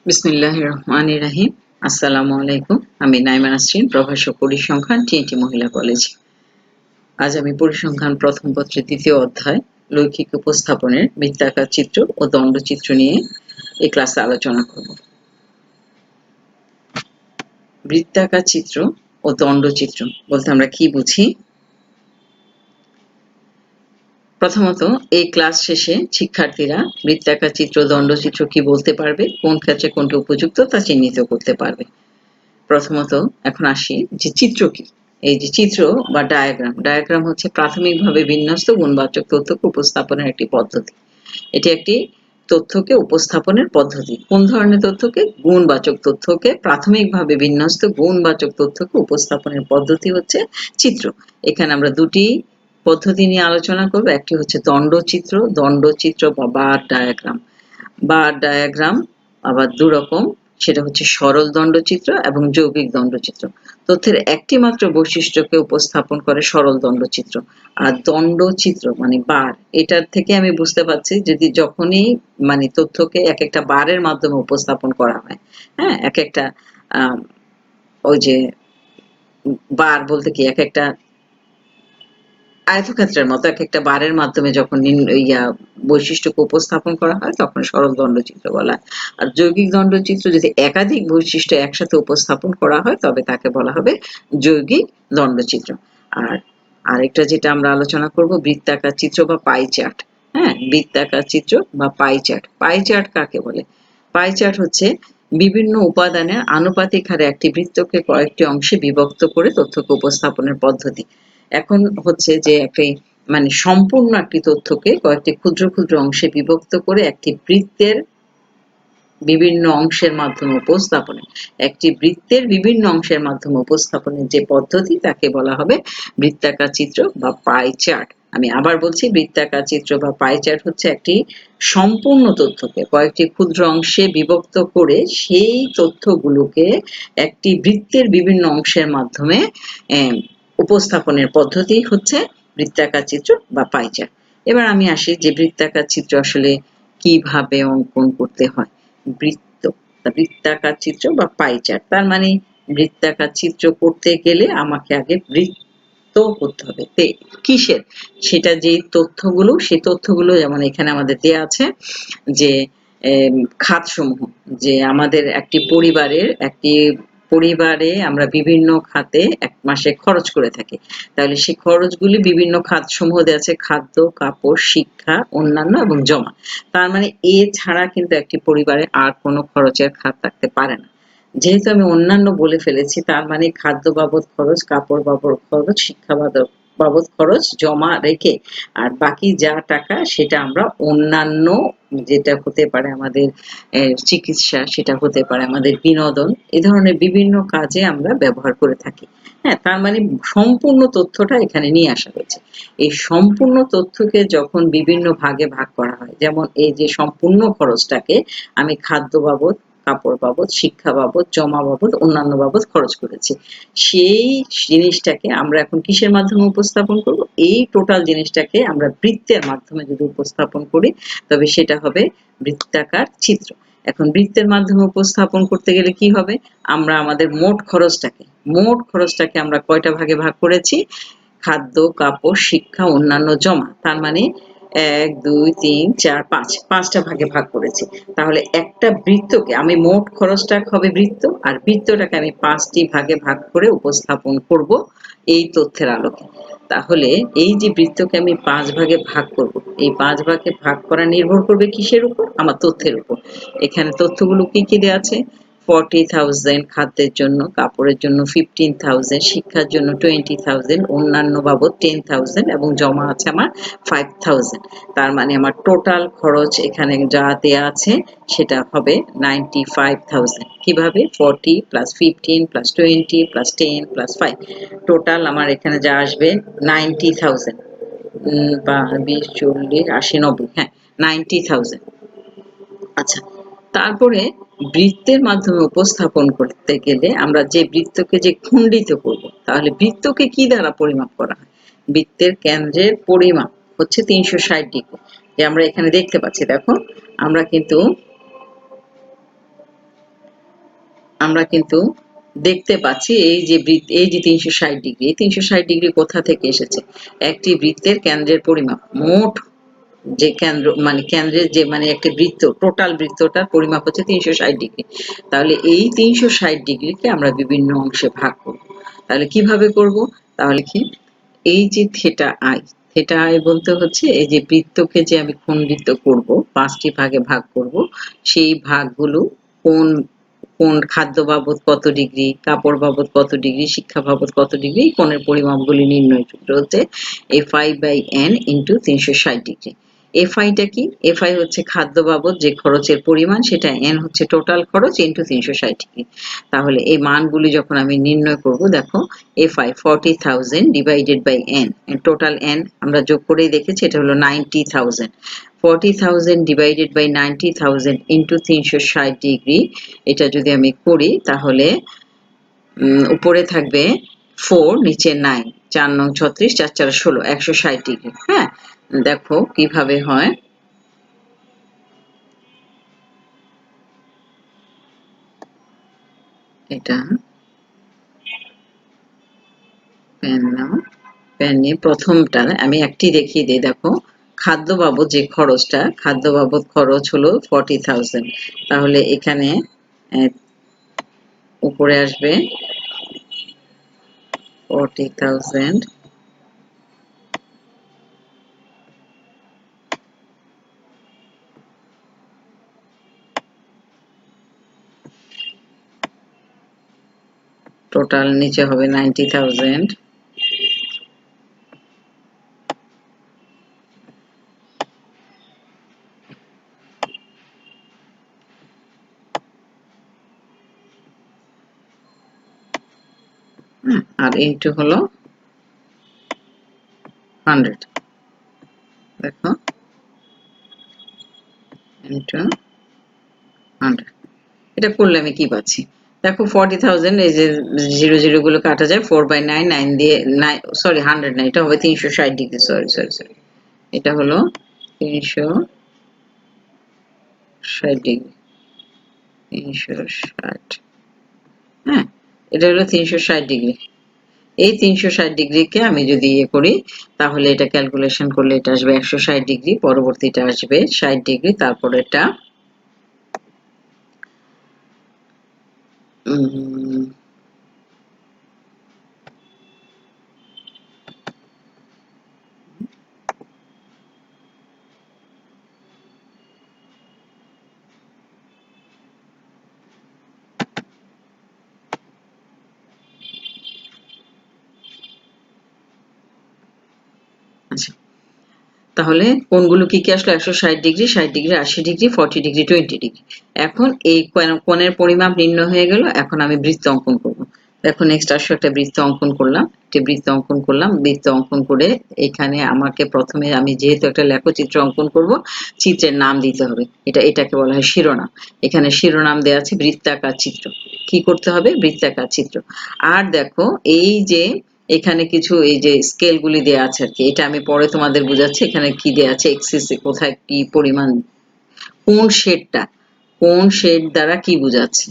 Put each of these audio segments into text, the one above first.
বিসমিল্লাহির রহমানির রহিম। আসসালামু আলাইকুম। আমি নাইমা নাসরিন, প্রভাষক পরিসংখ্যান, টিএনটি মহিলা কলেজ। আজ আমি পরিসংখ্যান প্রথম পত্রের ২য় অধ্যায় লৈখিক উপস্থাপনের বৃত্তাকার চিত্র ও দণ্ডচিত্র নিয়ে এই ক্লাসে আলোচনা করব। বৃত্তাকার চিত্র ও দণ্ডচিত্র বলতে আমরা কি বুঝি? প্রথমত, এই ক্লাস শেষে শিক্ষার্থীরা বৃত্তাকার চিত্র, দণ্ডচিত্র কি বলতে পারবে, কোন ক্ষেত্রে কোনটি উপযুক্ত তা চিহ্নিত করতে পারবে। প্রথমত এখন আসি যে চিত্র কি। এই যে চিত্র বা ডায়াগ্রাম হচ্ছে প্রাথমিকভাবে বিন্যস্ত গুণবাচক তথ্যকে উপস্থাপনের একটি পদ্ধতি। এটি একটি তথ্যকে উপস্থাপনের পদ্ধতি। কোন ধরনের তথ্যকে? গুণবাচক তথ্যকে প্রাথমিকভাবে বিন্যস্ত গুণবাচক তথ্যকে উপস্থাপনের পদ্ধতি হচ্ছে চিত্র। এখানে আমরা দুটি পদ্ধতি নিয়ে আলোচনা করব। একটি হচ্ছে দণ্ডচিত্র বা বার ডায়াগ্রাম আবার দুরকম। সেটা হচ্ছে সরল দণ্ডচিত্র এবং যৌগিক দণ্ডচিত্র। তথ্যের একটি মাত্র বৈশিষ্ট্যকে উপস্থাপন করে সরল দণ্ডচিত্র। আর দণ্ডচিত্র মানে বার, এটার থেকে আমি বুঝতে পারছি যদি যখনই মানে তথ্যকে এক একটা বারের মাধ্যমে উপস্থাপন করা হয়, হ্যাঁ, এক একটা ওই যে বার বলতে কি এক একটা আয়তক্ষেত্রের মতো এক একটা বারের মাধ্যমে যখন বৈশিষ্ট্যকে উপস্থাপন করা হয় তখন সরল দণ্ডচিত্র বলা হয়। আর যৌগিক দণ্ডচিত্র যদি একাধিক বৈশিষ্ট্য একসাথে উপস্থাপন করা হয় তবে তাকে বলা হবে যৌগিক দণ্ডচিত্র। আর আরেকটা যেটা আমরা আলোচনা করব, বৃত্তাকার চিত্র বা পাই চার্ট। হ্যাঁ, বৃত্তাকার চিত্র বা পাই চার্ট। পাই চার্ট কাকে বলে? পাই চার্ট হচ্ছে বিভিন্ন উপাদানের আনুপাতিক হারে একটি বৃত্তকে কয়েকটি অংশে বিভক্ত করে তথ্যকে উপস্থাপনের পদ্ধতি। এখন হচ্ছে যে একটি মানে সম্পূর্ণ একটি তথ্যকে কয়েকটি ক্ষুদ্র ক্ষুদ্র অংশে বিভক্ত করে একটি বৃত্তের বিভিন্ন অংশের মাধ্যমে উপস্থাপনের যে পদ্ধতি তাকে বলা হবে বৃত্তাকার চিত্র বা পাই চার্ট। আমি আবার বলছি, বৃত্তাকার চিত্র বা পাই চার্ট হচ্ছে একটি সম্পূর্ণ তথ্যকে কয়েকটি ক্ষুদ্র অংশে বিভক্ত করে সেই তথ্যগুলোকে একটি বৃত্তের বিভিন্ন অংশের মাধ্যমে উপস্থাপনের পদ্ধতি হচ্ছে বৃত্তাকার চিত্র বা পাই চার্ট। এবার আমি আসি যে বৃত্তাকার চিত্র আসলে কিভাবে অঙ্কন করতে হয়। বৃত্তাকার চিত্র বা পাই চার্ট, তার মানে বৃত্তাকার চিত্র করতে গেলে আমাকে আগে বৃত্ত করতে হবে। কিসের? সেটা যেই তথ্যগুলো, সেই তথ্যগুলো যেমন এখানে আমাদের দেয়া আছে যে খাতসমূহ, যে আমাদের একটি পরিবারে আমরা বিভিন্ন খাতে এক মাসে খরচ করে থাকি। তাহলে সেই খরচগুলি বিভিন্ন খাতসমূহ দেয়া আছে: খাদ্য, কাপড়, শিক্ষা, অন্যান্য এবং জমা। তার মানে এছাড়া কিন্তু একটি পরিবারে আর কোনো খরচের খাত থাকতে পারে না। যেহেতু আমি অন্যান্য বলে ফেলেছি, তার মানে খাদ্য বাবদ খরচ, কাপড় বাবদ খরচ, শিক্ষা বাবদ খরচ জমা রেখে আর বাকি যা টাকা সেটা আমরা অন্যান্য, যেটা হতে পারে আমাদের চিকিৎসা, সেটা হতে পারে আমাদের বিনোদন, এ ধরনের বিভিন্ন কাজে আমরা ব্যবহার করে থাকি। হ্যাঁ, তার মানে সম্পূর্ণ তথ্যটা এখানে নিয়ে আসা হয়েছে। এই সম্পূর্ণ তথ্যকে যখন বিভিন্ন ভাগে ভাগ করা হয়, যেমন এই যে সম্পূর্ণ খরচটাকে আমি খাদ্য বাবদ, কাপড় বাবদ, শিক্ষা বাবদ, জমা বাবদ, অন্যান্য বাবদ খরচ করেছি, সেই জিনিসটাকে আমরা এখন কিসের মাধ্যমে উপস্থাপন করব? এই টোটাল জিনিসটাকে আমরা বৃত্তের মাধ্যমে যদি উপস্থাপন করি তবে সেটা হবে বৃত্তাকার চিত্র। এখন বৃত্তের মাধ্যমে উপস্থাপন করতে গেলে কি হবে? আমরা আমাদের মোট খরচটাকে আমরা কয়টা ভাগে ভাগ করেছি? খাদ্য, কাপড়, শিক্ষা, অন্যান্য, জমা। তার মানে ১, ২, ৩, ৪, ৫, ৫টা ভাগে ভাগ করেছি। তাহলে একটা বৃত্তকে আমি মোট খরচটা হবে বৃত্ত, আর বৃত্তটাকে আমি ৫টি ভাগে ভাগ করে উপস্থাপন করব এই তথ্যের আলোকে। তাহলে এই যে বৃত্তকে আমি ৫ ভাগে ভাগ করব, এই ৫ ভাগে ভাগ করা নির্ভর করবে কিসের উপর? আমার তথ্যের উপর। এখানে তথ্যগুলো কি কি দেয়া আছে? 40,000 খাদ্যের জন্য, কাপড়ের জন্য 15,000, শিক্ষার জন্য 20,000, অন্যান্য বাবদ 10,000 এবং জমা আছে আমার 5,000। তার মানে আমার টোটাল খরচ এখানে যা দেয়া আছে সেটা হবে 95,000। কিভাবে? 40 plus 15 plus 20 plus 10 plus 5, total আমার এখানে যা আসবে 90,000। বা 20, 40, 80, 90, হ্যাঁ, 90,000। আচ্ছা, তারপরে বৃত্তের মাধ্যমে উপস্থাপন করতে গেলে আমরা যে বৃত্তকে যে খণ্ডিত করব, তাহলে বৃত্তকে কি দ্বারা পরিমাপ করা হয়? বৃত্তের কেন্দ্রের পরিমাপ হচ্ছে ৩৬০ ডিগ্রি, যে আমরা এখানে দেখতে পাচ্ছি। দেখো, আমরা কিন্তু আমরা কিন্তু দেখতে পাচ্ছি এই যে 360 ডিগ্রি, এই 360 ডিগ্রি কোথা থেকে এসেছে? একটি বৃত্তের কেন্দ্রের পরিমাপ, মোট যে কেন্দ্র মানে কেন্দ্রের যে মানে একটা বৃত্ত, টোটাল বৃত্তটার পরিমাপ হচ্ছে 360 ডিগ্রি। তাহলে এই 360 ডিগ্রিকে আমরা বিভিন্ন অংশে ভাগ করব। তাহলে কিভাবে করব? তাহলে কি, এই যে থেটা আই বলতে হচ্ছে এই যে বৃত্তকে যে আমি খণ্ডিত করব, 5টি ভাগে ভাগ করব, সেই ভাগগুলো কোন কোন খাদ্য বাবদ কত ডিগ্রি, কাপড় বাবদ কত ডিগ্রি, শিক্ষা বাবদ কত ডিগ্রি, কোণের পরিমাপগুলি নির্ণয় সূত্র হচ্ছে FI/n ইন্টু 360 ডিগ্রি। এফআইটা কি? এফআই হচ্ছে খাদ্য বাবদ যে খরচের পরিমাণ, সেটা এন হচ্ছে টোটাল খরচ ইন্টু 360 ডিগ্রি। তাহলে এই মানগুলি যখন আমি নির্ণয় করব, দেখো f i 40,000 divided by N, total N আমরা যোগ করেই দেখেছি, এটা হলো 90,000। 40,000 ডিভাইডেড বাই 90,000 ইন্টু 360 ডিগ্রি, এটা যদি আমি করি তাহলে উপরে থাকবে 4, নিচে 9, 4 নং 36, 4 4 16, 160 ডিগ্রি। হ্যাঁ, দেখো কিভাবে হয়। এটা পেন নাও, পেন নিয়ে প্রথমটা আমি একটি দেখিয়ে দিই। দেখো, খাদ্য বাবদ যে খরচটা, খাদ্য বাবদ খরচ হলো 40,000। তাহলে এখানে উপরে আসবে 40,000, টোটাল নিচে হবে 90,000, আর ইন্টু হলো 100। দেখো, ইন্টু 100, এটা করলে আমি কি পাচ্ছি? দেখো 40,000, এই যে 00 গুলো কাটা যায়, 4/9, 9 দিয়ে 9, সরি 100 না, এটা হবে 360 ডিগ্রি, সরি সরি সরি, এটা হলো 360 ডিগ্রি, 360। হ্যাঁ, এটা হলো 360 ডিগ্রি। এই 360 ডিগ্রিকে আমি যদি ইয়ে করি, তাহলে এটা ক্যালকুলেশন করলে এটা আসবে 160 ডিগ্রি, পরবর্তীটা আসবে 60 ডিগ্রি, তারপর এটা আচ্ছা, তাহলে কোণগুলো কি কি আসলো? 160 degree, 60 degree, 80 degree, 40 degree, 20 degree. এখন এই কোণের পরিমাপ নির্ণয় হয়ে গেল। এখন আমি বৃত্ত অঙ্কন করব। দেখো, নেক্সট আসো, একটা বৃত্ত অঙ্কন করলাম, একটি বৃত্ত অঙ্কন করলাম। বৃত্ত অঙ্কন করে এখানে আমাকে প্রথমে, আমি যেহেতু একটা লেখচিত্র অঙ্কন করব, চিত্রের নাম দিতে হবে। এটাকে বলা হয় শিরোনাম। এখানে শিরোনাম দেওয়া আছে বৃত্তাকার চিত্র। কি করতে হবে? বৃত্তাকার চিত্র। আর দেখো, এই যে এখানে কিছু এই যে স্কেলগুলি দেয়া আছে আরকি। এটা আমি পরে তোমাদের বুঝাচ্ছি। এখানে কি দেয়া আছে, এক্সিস এ কোথায় কি পরিমাণ, কোন শেডটা, কোন শেড দ্বারা কি বুঝাচ্ছে।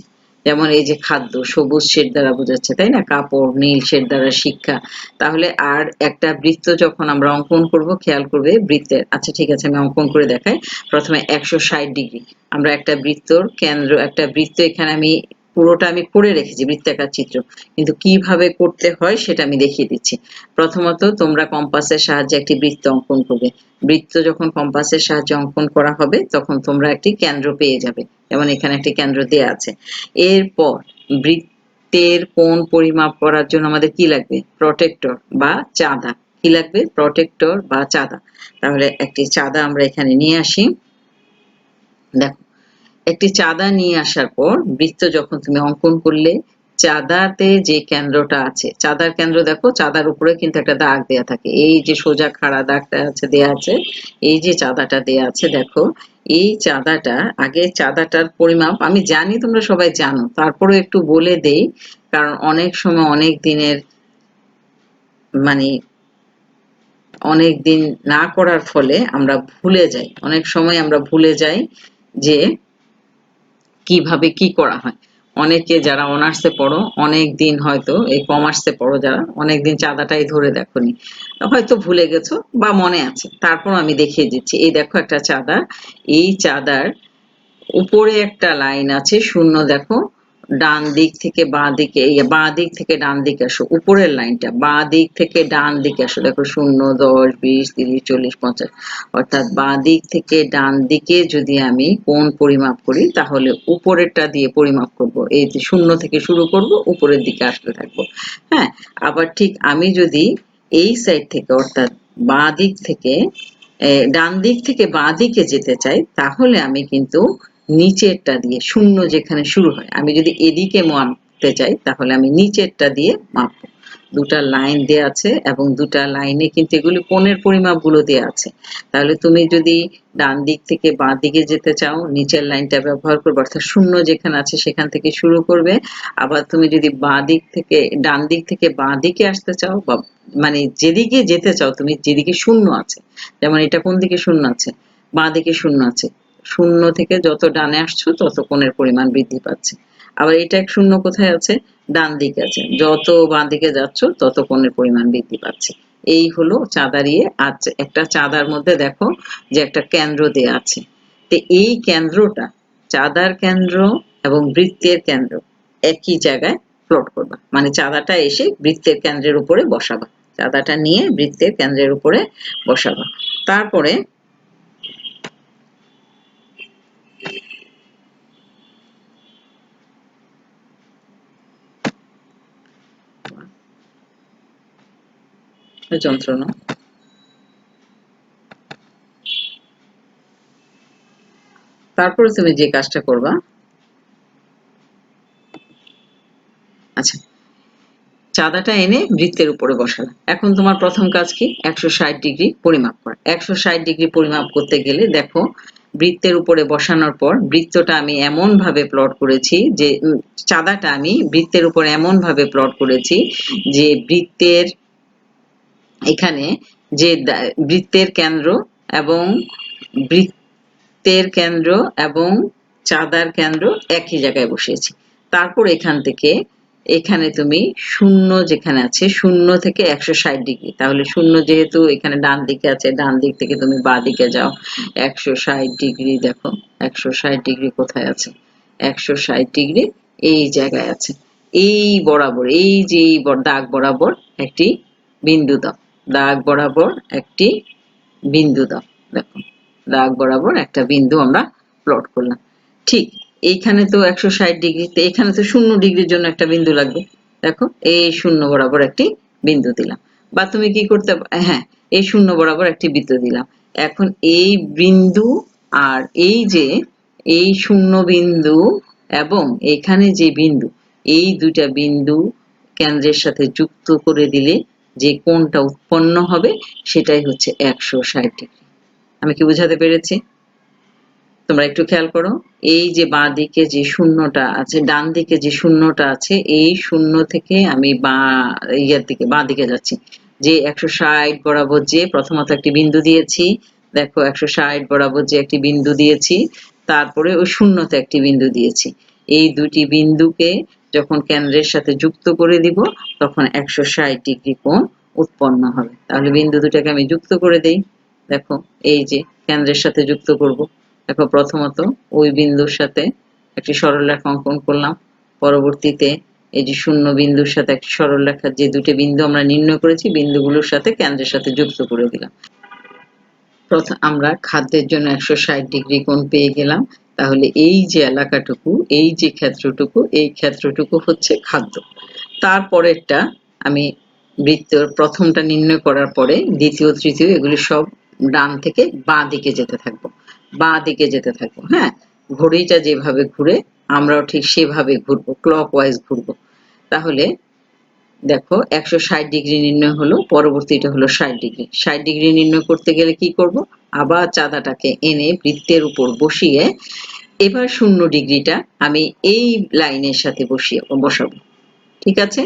যেমন এই যে খাদ্য, সবুজ শেড দ্বারা বুঝাচ্ছে, তাই না? কাপড় নীল শেড দ্বারা শিক্ষা। তাহলে আর একটা বৃত্ত যখন আমরা অঙ্কন করব, খেয়াল করবে বৃত্তের, আচ্ছা ঠিক আছে, আমি অঙ্কন করে দেখাই। প্রথমে 160 ডিগ্রি, আমরা একটা বৃত্তর কেন্দ্র, একটা বৃত্ত এখানে আমি পুরোটা আমি করে রেখেছি বৃত্তাকার চিত্র, কিন্তু কিভাবে করতে হয় সেটা আমি দেখিয়ে দিচ্ছি। প্রথমত তোমরা কম্পাসের সাহায্যে একটি বৃত্ত অঙ্কন করবে। বৃত্ত যখন কম্পাসের সাহায্যে অঙ্কন করা হবে, তখন তোমরা একটি কেন্দ্র পেয়ে যাবে। যেমন এখানে একটি কেন্দ্র দেয়া আছে। এরপর বৃত্তের কোণ পরিমাপ করার জন্য আমাদের কি লাগবে? প্রটেক্টর বা চাঁদা। কি লাগবে? প্রটেক্টর বা চাঁদা। তাহলে একটি চাঁদা আমরা এখানে নিয়ে আসি। দেখো, একটি চাঁদা নিয়ে আসার পর বৃত্ত যখন তুমি অঙ্কন করলে, চাঁদাতে যে কেন্দ্রটা আছে, চাঁদার কেন্দ্র দেখো, চাঁদার উপরে কিন্তু একটা দাগ দেয়া থাকে। এই যে সোজা খাড়া দাগটা আছে, দেয়া আছে, এই যে চাঁদাটা দেয়া আছে, দেখো এই চাঁদাটা, আগে চাঁদাটার পরিমাপ আমি জানি তোমরা সবাই জানো, তারপরেও একটু বলে দেই, কারণ অনেক সময় অনেক দিনের মানে অনেক দিন না করার ফলে আমরা ভুলে যাই, অনেক সময় আমরা ভুলে যাই যে কিভাবে কি করা হয়। অনেকে যারা অনার্সে পড়ো অনেক দিন হয়তো এই কমার্সে পড়ো যারা অনেক দিন চাঁদাটাই ধরে দেখোনি, হয়তো ভুলে গেছো বা মনে আছে, তারপর আমি দেখিয়ে দিচ্ছি। এই দেখো একটা চাঁদা, এই চাঁদার উপরে একটা লাইন আছে শূন্য, দেখো ডান দিক থেকে বাঁ দিকে, বাঁ দিক থেকে ডান দিকে আসো, উপরের লাইনটা বাঁ দিক থেকে ডান দিকে আসো, দেখো 0, 10, 20, 30, 40, 50, অর্থাৎ বাঁ দিক থেকে ডান দিকে যদি আমি কোণ পরিমাপ করি তাহলে উপরেরটা দিয়ে পরিমাপ করব, এই যে 0 থেকে শুরু করব উপরের দিকে আসতে থাকবো। হ্যাঁ, আবার ঠিক আমি যদি এই সাইড থেকে অর্থাৎ বাঁ দিক থেকে ডান দিক থেকে বাঁ দিকে যেতে চাই তাহলে আমি কিন্তু নিচেরটা দিয়ে 0 যেখানে শুরু হয়, আমি যদি এদিকে মাপতে চাই তাহলে আমি নিচেরটা দিয়ে মাপবো। দুটা লাইন দেয়া আছে এবং দুটা লাইনে কিন্তু এগুলি কোণের পরিমাপগুলো দেয়া আছে। তাহলে তুমি যদি ডান দিক থেকে বাঁ দিকে যেতে চাও নিচের লাইনটা ব্যবহার করবে, অর্থাৎ 0 যেখানে আছে সেখান থেকে শুরু করবে। আবার তুমি যদি বাঁ দিক থেকে ডান দিক থেকে বাঁ দিকে আসতে চাও বা মানে যেদিকে যেতে চাও, তুমি যেদিকে 0 আছে, যেমন এটা কোন দিকে 0 আছে, বাঁ দিকে 0 আছে, 0 থেকে যত ডানে আসছো তত কোণের পরিমাণ বৃদ্ধি পাচ্ছে। আবার এটা 0 কোথায় আছে, ডান দিকে আছে, যত বাঁ দিকে যাচ্ছ তত কোণের পরিমাণ বৃদ্ধি পাচ্ছে। এই হলো চাঁদার ইয়ে। আর একটা চাঁদার মধ্যে দেখো যে একটা কেন্দ্র দেয়া আছে, তো এই কেন্দ্রটা, চাঁদার কেন্দ্র এবং বৃত্তের কেন্দ্র একই জায়গায় প্লট করবা, মানে চাঁদাটা এসে বৃত্তের কেন্দ্রের উপরে বসাবা, চাঁদাটা নিয়ে বৃত্তের কেন্দ্রের উপরে বসাবা। তারপরে যন্ত্রণা, তারপরে তুমি যে কাজটা করবা, আচ্ছা চাঁদাটা এনে বৃত্তের উপরে বসালাম। এখন তোমার প্রথম কাজ কি, 160 ডিগ্রি পরিমাপ করা। 160 ডিগ্রি পরিমাপ করতে গেলে দেখো বৃত্তের উপরে বসানোর পর বৃত্তটা আমি এমন ভাবে প্লট করেছি যে চাঁদাটা আমি বৃত্তের উপরে এমন ভাবে প্লট করেছি যে বৃত্তের এখানে যে বৃত্তের কেন্দ্র এবং বৃত্তের কেন্দ্র এবং চাঁদার কেন্দ্র একই জায়গায় বসিয়েছি। তারপর এখান থেকে এখানে তুমি 0 যেখানে আছে 0 থেকে 160 ডিগ্রি, তাহলে 0 যেহেতু এখানে ডান দিকে আছে, ডান দিক থেকে তুমি বাঁ দিকে যাও, 160 ডিগ্রি, দেখো 160 ডিগ্রি কোথায় আছে, 160 ডিগ্রি এই জায়গায় আছে। এই বরাবর এই যে দাগ বরাবর একটি বিন্দু দাও, দাগ বরাবর একটি বিন্দু দাও, দেখো দাগ বরাবর একটা বিন্দু আমরা প্লট করলাম। ঠিক এইখানে তো 160 ডিগ্রিতে, এখানে তো 0 ডিগ্রির জন্য একটা বিন্দু লাগবে, দেখো এই 0 বরাবর একটি বিন্দু দিলাম। বা তুমি কি করতে, হ্যাঁ এই 0 বরাবর একটি বৃত্ত দিলাম। এখন এই বিন্দু আর এই যে এই 0 বিন্দু এবং এখানে যে বিন্দু, এই দুইটা বিন্দু কেন্দ্রের সাথে যুক্ত করে দিলে যে কোণটা উৎপন্ন হবে সেটাই হচ্ছে 160 ডিগ্রি। আমি কি বোঝাতে পেরেছি? তোমরা একটু খেয়াল করো, এই যে বাঁ দিকে যে শূন্যটা আছে, ডান দিকে যে শূন্যটা আছে, এই শূন্য থেকে আমি ইয়ার দিকে বাঁ দিকে যাচ্ছি, যে 160 বরাবর যে প্রথমত একটি বিন্দু দিয়েছি, দেখো 160 বরাবর যে একটি বিন্দু দিয়েছি, তারপরে ওই শূন্যতে একটি বিন্দু দিয়েছি, এই দুটি বিন্দুকে যখন কেন্দ্রের সাথে যুক্ত করে দিব তখন 160 ডিগ্রি কোণ উৎপন্ন হবে। তাহলে বিন্দু দুটাকে আমি যুক্ত করে দেই, দেখো এই যে কেন্দ্রের সাথে যুক্ত করব, দেখো প্রথমত ওই বিন্দুর সাথে একটি সরলরেখা অঙ্কন করলাম, পরবর্তীতে এই যে 0 বিন্দুর সাথে একটি সরলরেখা, যে দুটি বিন্দু আমরা নির্ণয় করেছি বিন্দুগুলোর সাথে কেন্দ্রের সাথে যুক্ত করে দিলাম। প্রথম আমরা খাদ্যের জন্য 160 ডিগ্রি কোণ পেয়ে গেলাম। তাহলে এই যে এলাকাটুকু, এই যে ক্ষেত্রটুকু, এই ক্ষেত্রটুকু হচ্ছে খাদ্য। তারপরেরটা আমি বৃত্তর প্রথমটা নির্ণয় করার পরে দ্বিতীয় তৃতীয় এগুলি সব ডান থেকে বাঁ দিকে যেতে থাকবো, বাঁ দিকে যেতে থাকবো। হ্যাঁ, ঘড়িটা যেভাবে ঘুরে আমরাও ঠিক সেভাবে ঘুরবো, ক্লকওয়াইজ ঘুরবো। তাহলে দেখো 160 ডিগ্রি নির্ণয় হলো, পরবর্তীটা হলো 60 ডিগ্রি। 60 ডিগ্রি নির্ণয় করতে গেলে কি করব, আবার চাঁদাটাকে এনে বৃত্তের উপর বসিয়ে এবার 0 ডিগ্রিটা আমি এই লাইনের সাথে বসাবো। ঠিক আছে,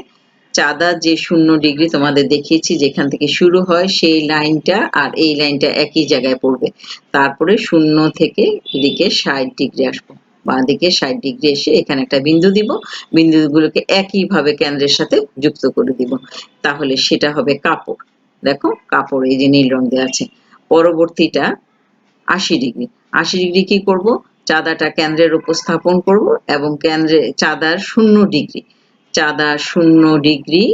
চাঁদার যে 0 ডিগ্রি তোমাদের দেখিয়েছি যেখান থেকে শুরু হয় সেই লাইনটা আর এই লাইনটা একই জায়গায় পড়বে, তারপরে 0 থেকে এদিকে 60 ডিগ্রি আসবো। বাঁ দিকে 60 ডিগ্রি এসে এখানে একটা বিন্দু দিব, বিন্দুগুলোকে একইভাবে কেন্দ্রের সাথে যুক্ত করে দিব, তাহলে সেটা হবে কাপড়। দেখো কাপড় এই যে নীল রং দেওয়া আছে। পরবর্তীটা 80 ডিগ্রি। 80 ডিগ্রি কি করব, চাঁদাটা কেন্দ্রের উপস্থাপন করব এবং কেন্দ্রে চাঁদার 0 ডিগ্রি, চাঁদা 0 ডিগ্রি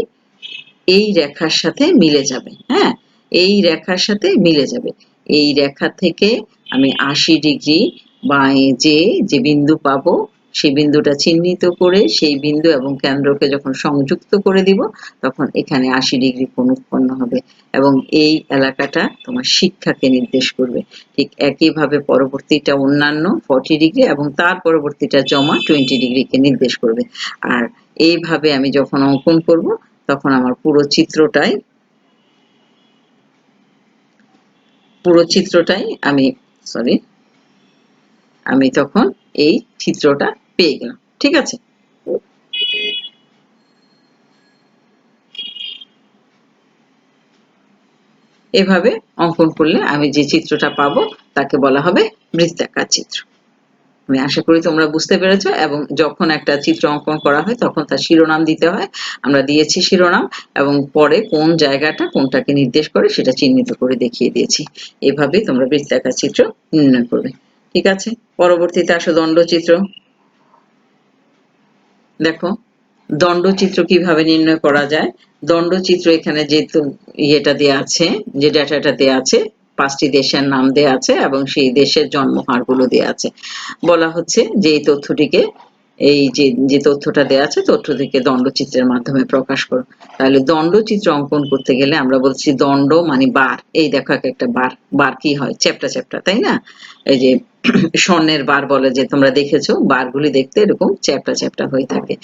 এই রেখার সাথে মিলে যাবে। হ্যাঁ, এই রেখার সাথে মিলে যাবে। এই রেখা থেকে আমি 80 ডিগ্রি বাঁয়ে যে বিন্দু পাবো, সেই বিন্দুটা চিহ্নিত করে সেই বিন্দু এবং কেন্দ্রকে যখন সংযুক্ত করে দিব, তখন এখানে 80 ডিগ্রি কোণ উৎপন্ন হবে এবং এই এলাকাটা তোমার শিক্ষাকে নির্দেশ করবে। ঠিক একইভাবে পরবর্তীটা অন্যান্য 40 ডিগ্রি এবং তার পরবর্তীটা জমা 20 ডিগ্রিকে নির্দেশ করবে। আর এইভাবে আমি যখন অঙ্কন করব, তখন আমার পুরো চিত্রটাই আমি তখন এই চিত্রটা পেয়ে গেলাম। ঠিক আছে? এভাবে অঙ্কন করলে আমি যে চিত্রটা পাবো তাকে বলা হবে বৃত্তাকার চিত্র। আমি আশা করি তোমরা বুঝতে পেরেছো, এবং যখন একটা চিত্র অঙ্কন করা হয় তখন তার শিরোনাম দিতে হয়। আমরা দিয়েছি শিরোনাম, এবং পরে কোন জায়গাটা কোনটাকে নির্দেশ করে সেটা চিহ্নিত করে দেখিয়ে দিয়েছি। এভাবেই তোমরা বৃত্তাকার চিত্র নির্ণয় করবে। ঠিক আছে? পরবর্তীতে আসো দণ্ডচিত্র। দেখো দণ্ডচিত্র কিভাবে নির্ণয় করা যায়। দণ্ডচিত্র এখানে যেহেতু ইয়েটা দেয়া আছে, যে ডেটাটা দেয়া আছে, 5টি দেশের নাম দেয়া আছে এবং সেই দেশের জন্মহারগুলো দেয়া আছে। বলা হচ্ছে যে এই তথ্যটিকে, এই যে তথ্যটা দেয়া আছে তথ্যটিকে দণ্ডচিত্রের মাধ্যমে প্রকাশ করো। তাহলে দণ্ডচিত্র অঙ্কন করতে গেলে আমরা বলছি দণ্ড মানে বার। এই দেখো একটা বার, বার কি হয়, চ্যাপ্টা চ্যাপ্টা, তাই না? এই যে স্বর্ণের বার বলে, যে তোমরা দেখেছো বারগুলি দেখতে এরকম চ্যাপ্টা চ্যাপ্টা হয়ে থাকে।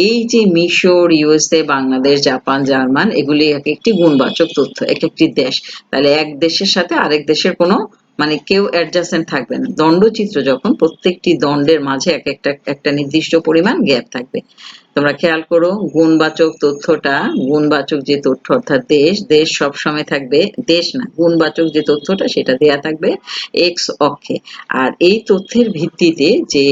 এই যে মিশর, ইউএসএ, বাংলাদেশ, জাপান, জার্মান, এগুলি এক একটি গুণবাচক তথ্য, এক একটি দেশ। তাহলে এক দেশের সাথে আরেক দেশের কোনো মানে কেউ অ্যাডজাসেন্ট থাকবে না। দণ্ডচিত্র যখন প্রত্যেকটি দণ্ডের মাঝে একটা নির্দিষ্ট পরিমাণ গ্যাপ থাকবে। তোমরা খেয়াল করো গুণবাচক তথ্যটা, গুণবাচক যে তথ্য অর্থাৎ দেশ সবসময় থাকবে, দেশ না, গুণবাচক যে তথ্যটা সেটা দেয়া থাকবে এক্স অক্ষে। আর এই তথ্যের ভিত্তিতে যে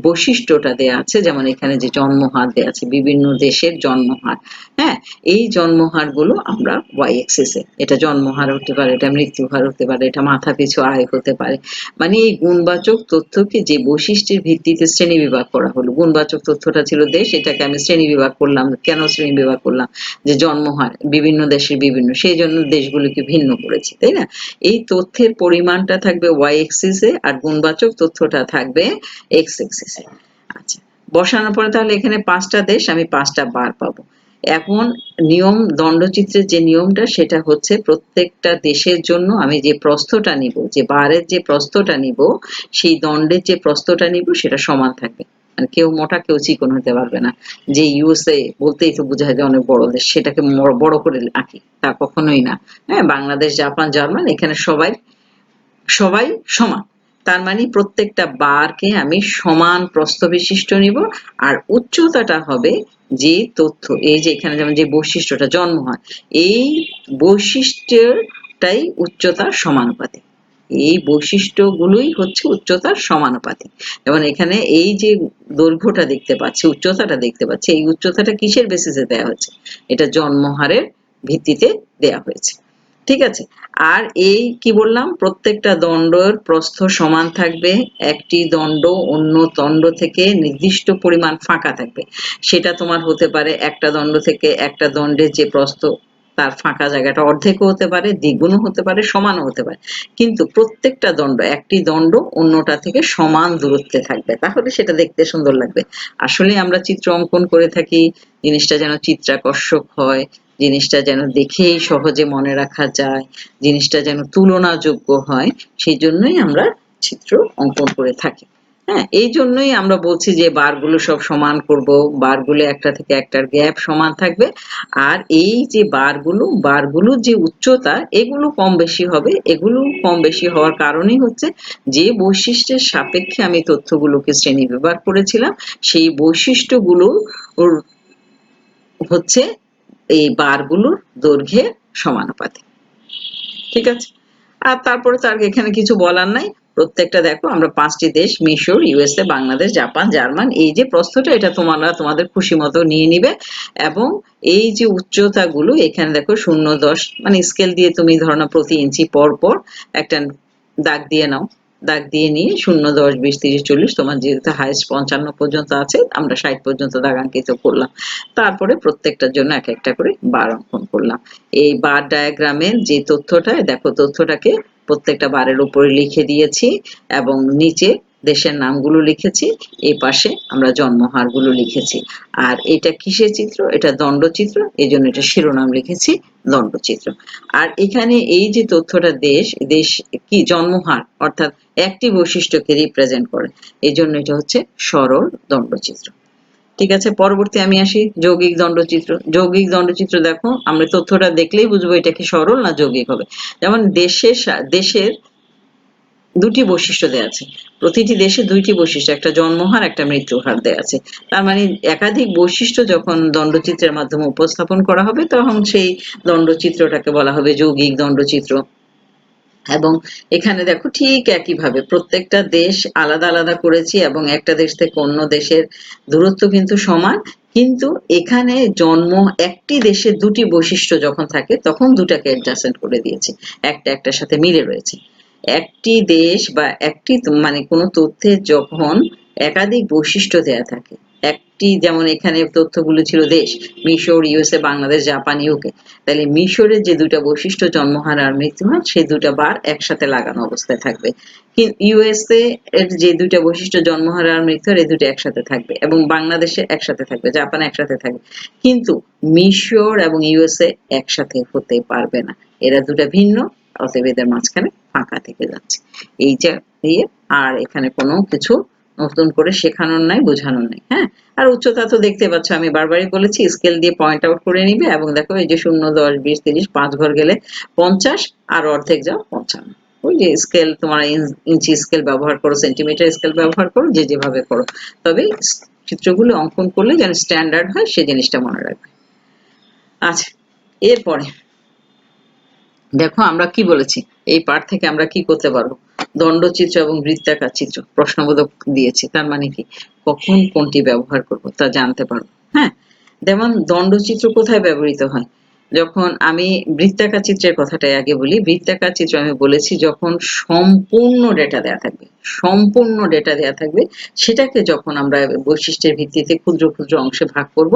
বৈশিষ্ট্যটা দেয়া আছে, যেমন এখানে যে জন্মহার দেয়া আছে, বিভিন্ন দেশের জন্মহার, হ্যাঁ, এই জন্মহারগুলো আমরা ওয়াই অ্যাক্সিসে, এটা জন্মহার হতে পারে, এটা মৃত্যুহার হতে পারে, এটা মাথাপিছু আয় হতে পারে। মানে এই গুণবাচক তথ্যকে যে বৈশিষ্ট্যের ভিত্তিতে শ্রেণীবিভাগ করা হলো, গুণবাচক তথ্যটা ছিল দেশ, এটাকে আমি শ্রেণীবিভাগ করলাম। কেন শ্রেণীবিভাগ করলাম? যে জন্মহার বিভিন্ন দেশের বিভিন্ন, সেই জন্য দেশগুলোকে ভিন্ন করেছি, তাই না? এই তথ্যের পরিমাণটা থাকবে ওয়াই অ্যাক্সিসে আর গুণবাচক তথ্যটা থাকবে এক্স অ্যাক্সিসে। আচ্ছা, বসানোর পরে তাহলে এখানে 5টা দেশ, আমি 5টা বার পাবো। এখন নিয়ম, দণ্ডচিত্রের যে নিয়মটা সেটা হচ্ছে প্রত্যেকটা দেশের জন্য আমি যে প্রস্থটা নিব, যে বারের যে প্রস্থটা নিব, সেই দণ্ডের যে প্রস্থটা নিব সেটা সমান থাকবে। মানে কেউ মোটা কেউ চিকন হতে পারবে না। যে ইউএসএ বলতেই তো বোঝা যায় অনেক বড় দেশ, সেটাকে বড় করে আঁকি, তা কখনোই না। হ্যাঁ, বাংলাদেশ, জাপান, জার্মান, এখানে সবাই সবাই সমান। তার মানে প্রত্যেকটা বারকে আমি সমান প্রস্থ বিশিষ্ট নিব, আর উচ্চতাটা হবে যে তথ্য, এই যে এখানে যেমন যে বৈশিষ্ট্যটা জন্ম হয়, এই বৈশিষ্ট্যটাই উচ্চতার সমানুপাতিক। এই বৈশিষ্ট্যগুলোই হচ্ছে উচ্চতার সমানুপাতিক। যেমন এখানে এই যে দৈর্ঘ্যটা দেখতে পাচ্ছি, উচ্চতাটা দেখতে পাচ্ছি, এই উচ্চতাটা কিসের বেসিসে দেওয়া হয়েছে? এটা জন্মহারের ভিত্তিতে দেওয়া হয়েছে। ঠিক আছে? আর এই কি বললাম, প্রত্যেকটা দণ্ডের প্রস্থ সমান থাকবে, একটি দণ্ড অন্য দণ্ড থেকে নির্দিষ্ট পরিমাণ ফাঁকা থাকবে। সেটা তোমার হতে পারে একটা দণ্ড থেকে একটা দণ্ডের যে প্রস্থ, তার ফাঁকা জায়গাটা অর্ধেকও হতে পারে, দ্বিগুণও হতে পারে, সমানও হতে পারে। কিন্তু প্রত্যেকটা দণ্ড, একটি দণ্ড অন্যটা থেকে সমান দূরত্বে থাকবে, তাহলে সেটা দেখতে সুন্দর লাগবে। আসলে আমরা চিত্র অঙ্কন করে থাকি জিনিসটা যেন চিত্রাকর্ষক হয়, জিনিসটা যেন দেখেই সহজে মনে রাখা যায়, জিনিসটা যেন তুলনাযোগ্য হয়, সেই জন্যই আমরা চিত্র অঙ্কন করে থাকি। হ্যাঁ, এই জন্যই আমরা বলছি যে বারগুলো সব সমান করব, বারগুলো একটা থেকে একটার গ্যাপ সমান থাকবে। আর এই যে বারগুলোর যে উচ্চতা, এগুলো কম বেশি হবে। এগুলো কম বেশি হওয়ার কারণই হচ্ছে যে বৈশিষ্ট্যের সাপেক্ষে আমি তথ্যগুলোকে শ্রেণীবিভাগ করেছিলাম, সেই বৈশিষ্ট্যগুলো হচ্ছে এই বারগুলোর দৈর্ঘ্যের সমানুপাতিক। ঠিক আছে? আর তারপরে তো আর এখানে কিছু বলার নাই। প্রত্যেকটা দেখো আমরা 5টি দেশ মিশর, ইউএসএ, বাংলাদেশ, জাপান, জার্মান, এই যে প্রস্থটা এটা তোমরা তোমাদের খুশি মতো নিয়ে নিবে এবং এই যে উচ্চতাগুলো এখানে দেখো 0.10 মানে স্কেল দিয়ে তুমি ধরো না প্রতি ইঞ্চি পর পর একটা দাগ দিয়ে নাও। দাগ দিয়ে নিয়ে 0, 10, 20, 30, 40 তোমার যেহেতু হাইয়েস্ট 55 পর্যন্ত আছে আমরা 60 পর্যন্ত দাগাঙ্কিত করলাম। তারপরে প্রত্যেকটার জন্য এক একটা করে বার অঙ্কন করলাম। এই বার ডায়াগ্রামের যে তথ্যটা দেখো তথ্যটাকে প্রত্যেকটা বারের উপরে লিখে দিয়েছি এবং নিচে দেশের নামগুলো লিখেছি, এই পাশে আমরা জন্মহারগুলো লিখেছি। আর এটা কিসের চিত্র? এটা দণ্ডচিত্র, এই জন্য এটা শিরোনাম লিখেছি দণ্ডচিত্র। আর এখানে এই যে তথ্যটা দেশ কি জন্মহার অর্থাৎ একটি বৈশিষ্ট্যকে রিপ্রেজেন্ট করে, এই জন্য এটা হচ্ছে সরল দণ্ডচিত্র। ঠিক আছে, পরবর্তী আমি আসি যৌগিক দণ্ডচিত্র। যৌগিক দণ্ডচিত্র দেখো আমরা তথ্যটা দেখলেই বুঝবো এটা কি সরল না যৌগিক হবে। যেমন দেশের দুটি বৈশিষ্ট্য দেয়া আছে। প্রতিটি দেশে দুইটি বৈশিষ্ট্য, একটা জন্মহার একটা মৃত্যু হার দেয়া আছে। তার মানে একাধিক বৈশিষ্ট্য যখন দণ্ডচিত্রের মাধ্যমে উপস্থাপন করা হবে তখন সেই দণ্ডচিত্রটাকে বলা হবে যৌগিক দণ্ডচিত্র। এবং এখানে দেখো ঠিক একইভাবে প্রত্যেকটা দেশ আলাদা আলাদা করেছি এবং একটা দেশ থেকে অন্য দেশের দূরত্ব কিন্তু সমান, কিন্তু এখানে একটি দেশে দুটি বৈশিষ্ট্য যখন থাকে তখন দুটাকে অ্যাডজাস্টমেন্ট করে দিয়েছি, একটা একটার সাথে মিলে রয়েছে। একটি দেশ বা একটি মানে কোনো তথ্যের যখন একাধিক বৈশিষ্ট্য দেয়া থাকে, একটি যেমন এখানে তথ্যগুলো ছিল দেশ মিশর, ইউএসএ, বাংলাদেশ, জাপান, ইউকে, তাহলে মিশরের যে দুটা বৈশিষ্ট্য জন্মহার আর মৃত্যুহার সেই দুটা বার একসাথে লাগানো অবস্থায় থাকবে। ইউএসএ এর যে দুইটা বৈশিষ্ট্য জন্মহার আর মৃত্যুহার এই দুটো একসাথে থাকবে এবং বাংলাদেশে একসাথে থাকবে, জাপান একসাথে থাকবে, কিন্তু মিশর এবং ইউএসএ একসাথে হতে পারবে না, এরা দুটা ভিন্ন, অতএব এদের মাঝখানে ফাঁকা থেকে যাচ্ছে। এই যে দিয়ে আর এখানে কোনো কিছু নতুন করে শেখানোর নাই, বোঝানোর নাই। হ্যাঁ, আর উচ্চতা তো দেখতে পাচ্ছ আমি বারবারই বলেছি স্কেল দিয়ে পয়েন্ট আউট করে নিবে এবং দেখো এই যে 0, 10, 20, 30 5 ঘর গেলে 50 আর অর্ধেক যাও 55। ওই যে স্কেল তোমরা ইঞ্চি স্কেল ব্যবহার করো, সেন্টিমিটার স্কেল ব্যবহার করো, যে যেভাবে করো, তবে চিত্রগুলো অঙ্কন করলে যেন স্ট্যান্ডার্ড হয় সেই জিনিসটা মনে রাখবে। আচ্ছা, এরপরে দেখো আমরা কি বলেছি, এই পাঠ থেকে আমরা কি করতে পারবো, দণ্ডচিত্র এবং বৃত্তাকার চিত্র প্রশ্নবোধক দিয়েছি, তার মানে কি কখন কোনটি ব্যবহার করব তা জানতে পারবো। হ্যাঁ, যেমন দণ্ডচিত্র কোথায় ব্যবহৃত হয়, যখন আমি বৃত্তাকার চিত্রের কথাটাই আগে বলি। বৃত্তাকার চিত্র আমি বলেছি যখন সম্পূর্ণ ডেটা দেয়া থাকবে, সম্পূর্ণ ডেটা দেয়া থাকবে, সেটাকে যখন আমরা বৈশিষ্ট্যের ভিত্তিতে ক্ষুদ্র ক্ষুদ্র অংশে ভাগ করব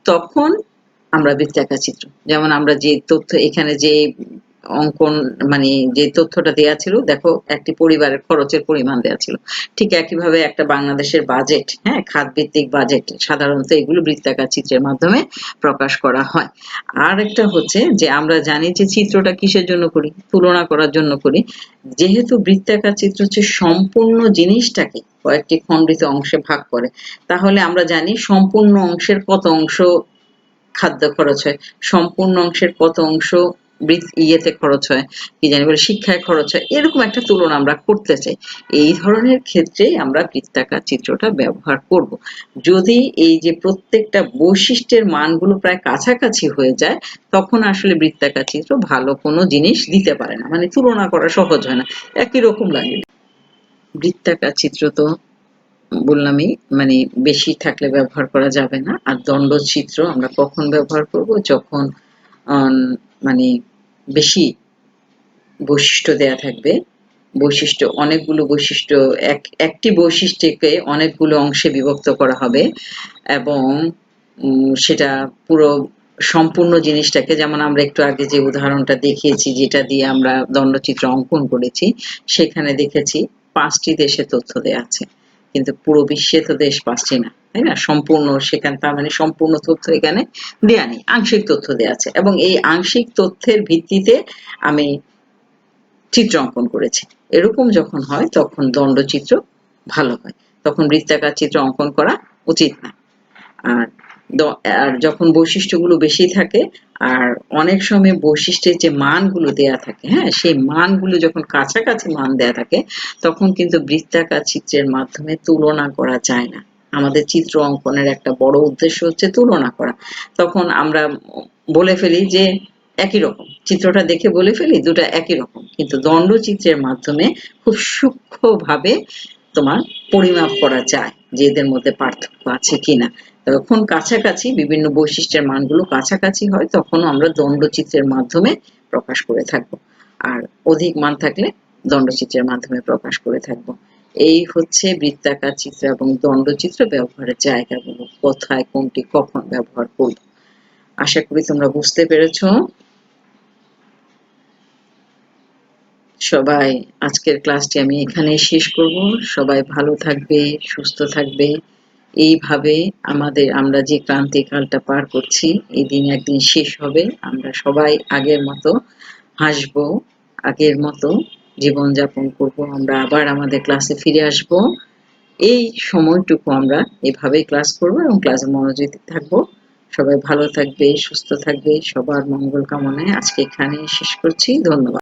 তখন আমরা বৃত্তাকার চিত্র, যেমন আমরা যে তথ্য এখানে যে অঙ্কন মানে যে তথ্যটা দেয়া ছিল দেখো একটি পরিবারের খরচের পরিমাণ দেয়া ছিল, ঠিক একইভাবে একটা বাংলাদেশের বাজেট, হ্যাঁ খাতভিত্তিক বাজেট সাধারণত এগুলো বৃত্তাকার চিত্রের মাধ্যমে প্রকাশ করা হয়। আর একটা হচ্ছে যে আমরা জানি যে চিত্রটা কিসের জন্য করি, তুলনা করার জন্য করি। যেহেতু বৃত্তাকার চিত্র হচ্ছে সম্পূর্ণ জিনিসটাকে কয়েকটি খণ্ডিত অংশে ভাগ করে, তাহলে আমরা জানি সম্পূর্ণ অংশের কত অংশ খাদ্য খরচ হয়, সম্পূর্ণ অংশের কত অংশ ইয়েতে খরচ হয়, কি জানি বলে শিক্ষায় খরচ হয়, এরকম একটা তুলনা আমরা করতে চাই। এই ধরনের ক্ষেত্রেই আমরা বৃত্তাকার চিত্রটা ব্যবহার করব। যদি এই যে প্রত্যেকটা বৈশিষ্ট্যের মানগুলো প্রায় কাছাকাছি হয়ে যায় তখন আসলে বৃত্তাকার চিত্র ভালো কোনো জিনিস দিতে পারে না, মানে তুলনা করা সহজ হয় না, একই রকম লাগে। বৃত্তাকার চিত্র তো বললামই মানে বেশি থাকলে ব্যবহার করা যাবে না। আর দণ্ডচিত্র আমরা কখন ব্যবহার করব, যখন মানে বেশি বৈশিষ্ট্য দেয়া থাকবে, বৈশিষ্ট্য অনেকগুলো বৈশিষ্ট্য একটি বৈশিষ্ট্যকে অনেকগুলো অংশে বিভক্ত করা হবে এবং সেটা পুরো সম্পূর্ণ জিনিসটাকে, যেমন আমরা একটু আগে যে উদাহরণটা দেখিয়েছি যেটা দিয়ে আমরা দণ্ডচিত্র অঙ্কন করেছি, সেখানে দেখেছি 5টি দেশের তথ্য দেয়া আছে, কিন্তু পুরো বিশ্বে তো দেশ 5টি না, তাই না, সম্পূর্ণ সেখানে, তার মানে সম্পূর্ণ তথ্য এখানে দেয়া নেই, আংশিক তথ্য দেয়া আছে এবং এই আংশিক তথ্যের ভিত্তিতে আমি চিত্র অঙ্কন করেছি। এরকম যখন হয় তখন দণ্ডচিত্র ভালো হয়, তখন বৃত্তাকার চিত্র অঙ্কন করা উচিত না। আর আর যখন বৈশিষ্ট্যগুলো বেশি থাকে আর অনেক সময় বৈশিষ্ট্যের যে মানগুলো দেয়া থাকে, হ্যাঁ সেই মানগুলো যখন কাছাকাছি মান দেয়া থাকে তখন কিন্তু বৃত্তাকার চিত্রের মাধ্যমে তুলনা করা যায় না। আমাদের চিত্র অঙ্কনের একটা বড় উদ্দেশ্য হচ্ছে তুলনা করা। তখন আমরা বলে ফেলি যে একই রকম। চিত্রটা দেখে বলে ফেলি দুটা একই রকম। কিন্তু দণ্ডচিত্রের মাধ্যমে খুব সূক্ষ্মভাবে তোমার পরিমাপ করা যায় যে এদের মধ্যে পার্থক্য আছে কিনা। যখন কাছাকাছি বিভিন্ন বৈশিষ্ট্যের মানগুলো কাছাকাছি হয় তখনও আমরা দণ্ডচিত্রের মাধ্যমে প্রকাশ করে থাকব। আর অধিক মান থাকলে দণ্ডচিত্রের মাধ্যমে প্রকাশ করে থাকব। এই হচ্ছে বৃত্তাকার চিত্র এবং দণ্ডচিত্র ব্যবহারের জায়গাগুলো, কোথায় কোনটি কখন ব্যবহার করব। আশা করি তোমরা বুঝতে পেরেছ। সবাই আজকের ক্লাসটি আমি এখানেই শেষ করব। সবাই ভালো থাকবে, সুস্থ থাকবে। এইভাবে আমরা যে ক্রান্তিকালটা পার করছি এই দিন একদিন শেষ হবে। আমরা সবাই আগের মতো হাসবো, আগের মতো জীবনযাপন করব। আমরা আবার আমাদের ক্লাসে ফিরে আসব। এই সময়টুকু আমরা এভাবেই ক্লাস করব এবং ক্লাসে মনোযোগী থাকবো। সবাই ভালো থাকবে, সুস্থ থাকবে। সবার মঙ্গল কামনায় আজকে এখানেই শেষ করছি। ধন্যবাদ।